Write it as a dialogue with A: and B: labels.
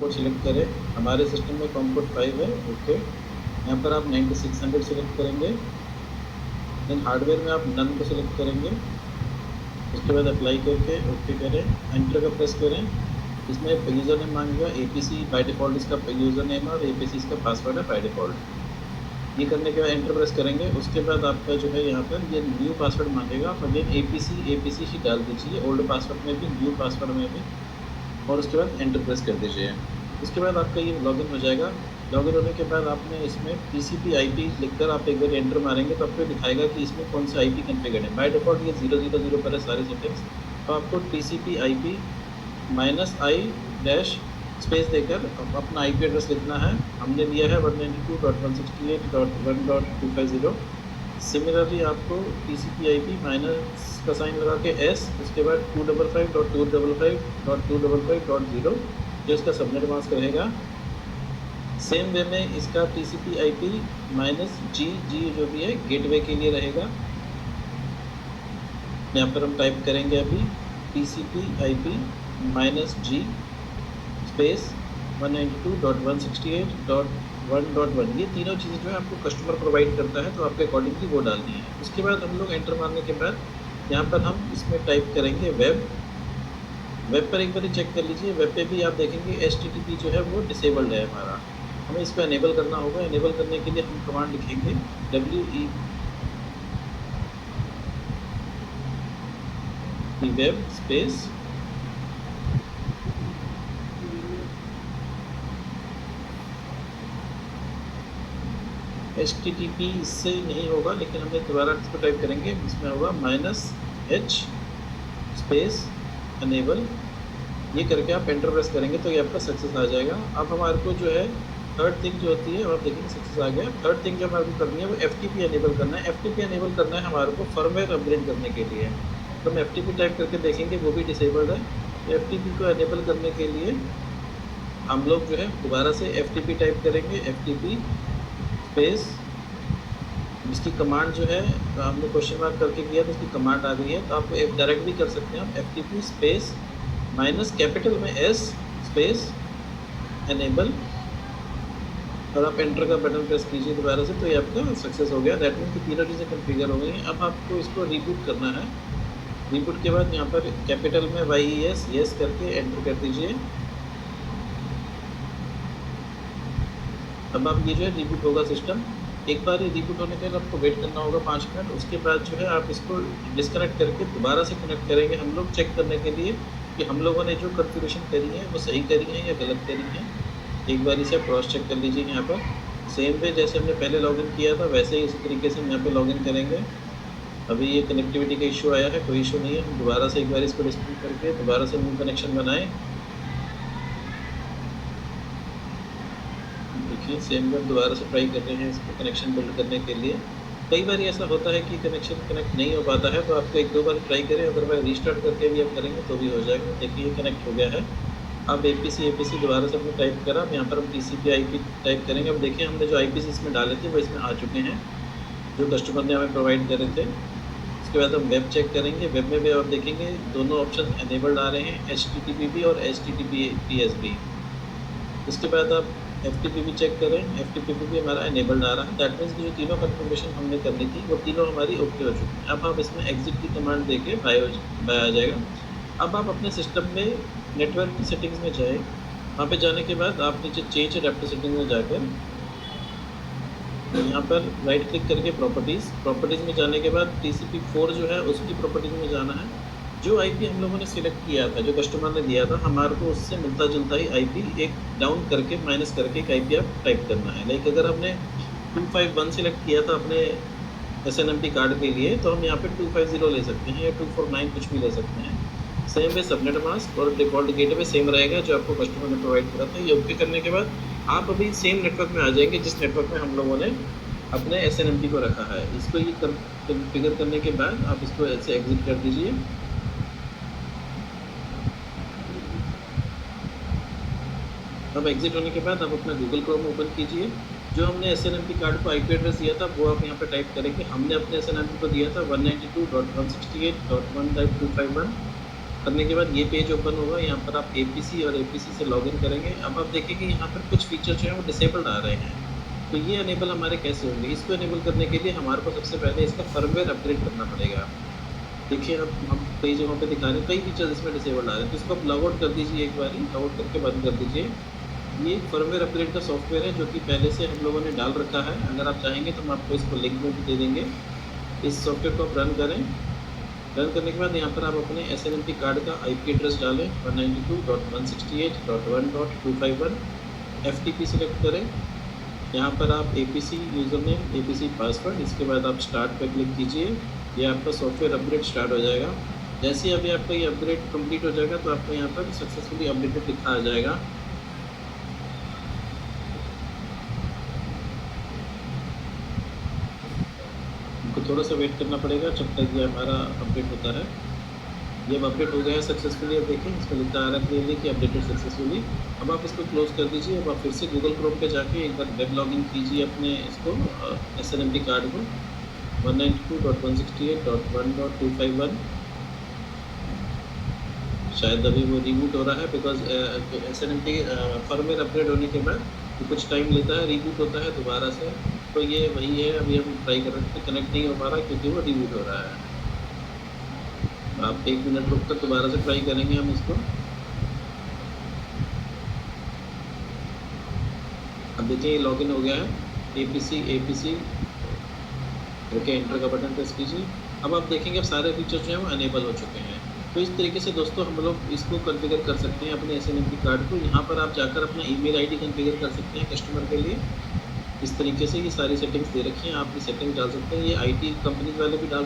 A: Port select करें, हमारे system में कॉम पोर्ट 5 है, ओके। यहाँ पर आप 9600 सिलेक्ट करेंगे, देन हार्डवेयर में आप नन को सिलेक्ट करेंगे, उसके बाद अप्लाई करके ओके करें, एंटर का प्रेस करें। इसमें यूज़र नेम मांगेगा, APC बाय डिफ़ॉल्ट इसका यूज़र नेम है और APC इसका पासवर्ड है बाय डिफ़ॉल्ट। ये करने के बाद एंटर प्रेस करेंगे। उसके बाद आपका जो है यहाँ पर ये न्यू पासवर्ड मांगेगा, आप अगेन APC ही डाल दीजिए, ओल्ड पासवर्ड में भी न्यू पासवर्ड में भी, और उसके बाद एंटर प्रेस कर दीजिए। उसके बाद आपका ये लॉगिन हो जाएगा। लॉगिन होने के बाद आपने इसमें TCP IP लिखकर आप एक बार एंटर मारेंगे तो आपको दिखाएगा कि इसमें कौन सा IP कॉन्फ़िगर्ड है। बाय डिफ़ॉल्ट ये 000 पर है सारी सेटिंग्स, तो आपको TCP IP -i स्पेस देकर अपना IP एड्रेस लिखना है। हमने लिया है 192.168.1.250। सिमिलरली आपको TCP IP माइनस का साइन लगा के S, उसके बाद 255.255.255.0 जो इसका सबनेट मास्क रहेगा। सेम वे में इसका TCP IP -G जो भी है गेटवे के लिए रहेगा। यहाँ पर हम टाइप करेंगे अभी TCP IP -G स्पेस 192.168.1.1। ये तीनों चीज़ें जो है आपको कस्टमर प्रोवाइड करता है, तो आपके अकॉर्डिंगली वो डालनी है। उसके बाद हम लोग एंटर मारने के बाद यहाँ पर हम इसमें टाइप करेंगे वेब पर एक बार चेक कर लीजिए। वेब पे भी आप देखेंगे HTTP जो है वो डिसेबल्ड है हमारा, हमें इसको एनेबल करना होगा। एनेबल करने के लिए हम कमांड लिखेंगे web स्पेस HTTP इससे नहीं होगा, लेकिन हमें दोबारा इसको टाइप करेंगे, इसमें होगा -H स्पेस एनेबल। ये करके आप एंटर प्रेस करेंगे तो ये आपका सक्सेस आ जाएगा। अब हमारे को जो है थर्ड थिंग जो होती है, आप देखेंगे सक्सेस आ गया। थर्ड थिंग जो हमारे को करनी है वो FTP एनेबल करना है। FTP एनेबल करना है हमारे को फर्मवेयर अपग्रेड करने के लिए, तो हम FTP टाइप करके देखेंगे, वो भी डिसेबल्ड है। FTP को एनेबल करने के लिए हम लोग जो है दोबारा से FTP टाइप करेंगे, FTP स्पेस, इसकी कमांड जो है हमने क्वेश्चन मार्क करके किया तो इसकी कमांड आ गई है, तो आपको डायरेक्ट भी कर सकते हैं आप FTP स्पेस माइनस कैपिटल में S स्पेस एनेबल, और आप एंटर का बटन प्रेस कीजिए दोबारा से, तो ये आपका सक्सेस हो गया। दैट मीन कि तीनों चीज़ें कन्फिगर हो गई हैं। अब आपको इसको रीबूट करना है। रीबूट के बाद यहाँ पर कैपिटल में YES करके एंटर कर दीजिए। अब आप ये जो है रीबूट होगा सिस्टम। एक बार ये रीबूट होने के बाद आपको वेट करना होगा 5 मिनट। उसके बाद जो है आप इसको डिस्कनेक्ट करके दोबारा से कनेक्ट करेंगे हम लोग, चेक करने के लिए कि हम लोगों ने जो कॉन्फ़िगरेशन करी है वो सही करी है या गलत करी है। एक बार इसे क्रॉस चेक कर लीजिए। यहाँ पर सेम वे जैसे हमने पहले लॉगिन किया था वैसे ही उसी तरीके से हम यहाँ पर लॉगिन करेंगे। अभी ये कनेक्टिविटी का इशू आया है, कोई इशू नहीं है। हम दोबारा से एक बार इसको डिस्कनेक्ट करके दोबारा से न्यू कनेक्शन बनाएं। देखिए सेम वे दोबारा से ट्राई कर रहे हैं इसको कनेक्शन बिल्ड करने के लिए। कई बार ऐसा होता है कि कनेक्शन कनेक्ट नहीं हो पाता है, तो आपको 1-2 बार ट्राई करें, अदरवाइज रीस्टार्ट करके भी आप करेंगे तो भी हो जाएगा। देखिए ये कनेक्ट हो गया है। अब APC दोबारा से हमने टाइप करा, अब यहाँ पर हम TCP IP टाइप करेंगे। अब देखिए हमने जो IPs इसमें डाले थे वो इसमें आ चुके हैं, जो कस्टमर ने हमें प्रोवाइड करे थे। उसके बाद हम वेब चेक करेंगे। वेब में भी आप देखेंगे दोनों ऑप्शन एनेबल्ड आ रहे हैं, HTTP भी और HTTPS भी। उसके बाद आप FTP भी चेक करें, FTP भी हमारा एनेबल्ड आ रहा है। दैट मीन्स कि जो तीनों कन्फर्मेशन हमने करनी थी वो तीनों हमारी ओके हो चुकी हैं। अब आप इसमें एग्जिट की कमांड देके बाय आ जाएगा। अब आप अपने सिस्टम में नेटवर्क की सेटिंग्स में जाएँ, वहाँ पे जाने के बाद आप नीचे चेंज एडेप्टर सेटिंग में जाकर यहाँ पर राइट क्लिक करके प्रॉपर्टीज़ में जाने के बाद TCP4 जो है उसकी प्रॉपर्टीज़ में जाना है। जो IP हम लोगों ने सिलेक्ट किया था, जो कस्टमर ने दिया था, हमारे को उससे मिलता जुलता ही IP एक डाउन करके माइनस करके एक IP आप टाइप करना है। लाइक अगर हमने 251 सिलेक्ट किया था अपने SNMP कार्ड के लिए, तो हम यहाँ पे 250 ले सकते हैं या 249 कुछ भी ले सकते हैं। सेम वे सबनेट मास्क और डिफ़ॉल्ट गेटवे सेम रहेगा जो आपको कस्टमर ने प्रोवाइड करा था। ये ओके करने के बाद आप अभी सेम नेटवर्क में आ जाएंगे जिस नेटवर्क में हम लोगों ने अपने SNMP को रखा है। इसको ये कॉन्फ़िगर करने के बाद आप इसको ऐसे एग्जिट कर दीजिए। अब एग्जिट होने के बाद आप अपना गूगल क्रोम ओपन कीजिए। जो हमने SNMP कार्ड को IP एड्रेस दिया था वो आप यहाँ पे टाइप करेंगे। हमने अपने SNMP को दिया था 192.168.1.251। करने के बाद ये पेज ओपन होगा। यहाँ पर आप एपीसी और एपीसी से लॉगिन करेंगे। अब आप देखेंगे यहाँ पर कुछ फीचर जो है वो डिसेबल्ड आ रहे हैं, तो ये अनेबल हमारे कैसे होंगे? इसको अनेबल करने के लिए हमारे को सबसे पहले इसका फर्मवेयर अपग्रेड करना पड़ेगा। देखिए अब हम कई जगहों पे दिखा रहे हैं, कई फीचर्स इसमें डिसेबल्ड आ रहे हैं, तो इसको आप लॉग आउट कर दीजिए, एक बार लॉग आउट करके बंद कर दीजिए। ये फर्मवेयर अपग्रेड का सॉफ्टवेयर है जो कि पहले से हम लोगों ने डाल रखा है। अगर आप चाहेंगे तो हम आपको इसको लिंक में भी दे देंगे। इस सॉफ्टवेयर को आप रन करें। रन करने के बाद यहाँ पर आप अपने एसएनएमपी कार्ड का आईपी एड्रेस डालें 192.168.1.251। एफटीपी सिलेक्ट करें। यहाँ पर आप APC user name, APC password, इसके बाद आप स्टार्ट पर क्लिक कीजिए। ये आपका सॉफ्टवेयर अपग्रेड स्टार्ट हो जाएगा। जैसे ही अभी आपका ये अपग्रेड कंप्लीट हो जाएगा तो आपको यहाँ पर सक्सेसफुली अपडेटेड लिखा आ जाएगा। हमको थोड़ा सा वेट करना पड़ेगा जब तक ये हमारा अपडेट होता है। ये अब अपडेट हो गया है सक्सेसफुली। अब देखें इसमें लिखा आ रहा है क्लियरली कि अपडेटेड सक्सेसफुली। अब आप इसको क्लोज कर दीजिए। अब आप फिर से गूगल क्रोम पे जाके एक बार वेब लॉगिन कीजिए अपने इसको एसएनएमपी कार्ड को 192.168.1.251। शायद अभी वो रिबूट हो रहा है बिकॉज एसएनएमपी फर्मवेयर अपग्रेड होने के बाद तो कुछ टाइम लेता है, रिबूट होता है दोबारा से। तो ये वही है, अभी हम ट्राई कर रहे थे, कनेक्ट नहीं हो पा रहा क्योंकि वो रिबूट हो रहा है। आप 1 मिनट रुक कर दोबारा से ट्राई करेंगे हम इसको। अब देखिए ये लॉगिन हो गया है। एपीसी करके एंटर का बटन प्रेस कीजिए। अब आप देखेंगे अब सारे फीचर जो हैं वो अनेबल हो चुके हैं। तो इस तरीके से दोस्तों हम लोग इसको कॉन्फ़िगर कर सकते हैं अपने एसएनएमपी कार्ड को। यहाँ पर आप जाकर अपना ईमेल आईडी कॉन्फ़िगर कर सकते हैं कस्टमर के लिए। इस तरीके से ये सारी सेटिंग्स दे रखी हैं, आप ये सेटिंग्स डाल सकते हैं। ये आईटी कंपनीज वाले भी डाल सकते हैं।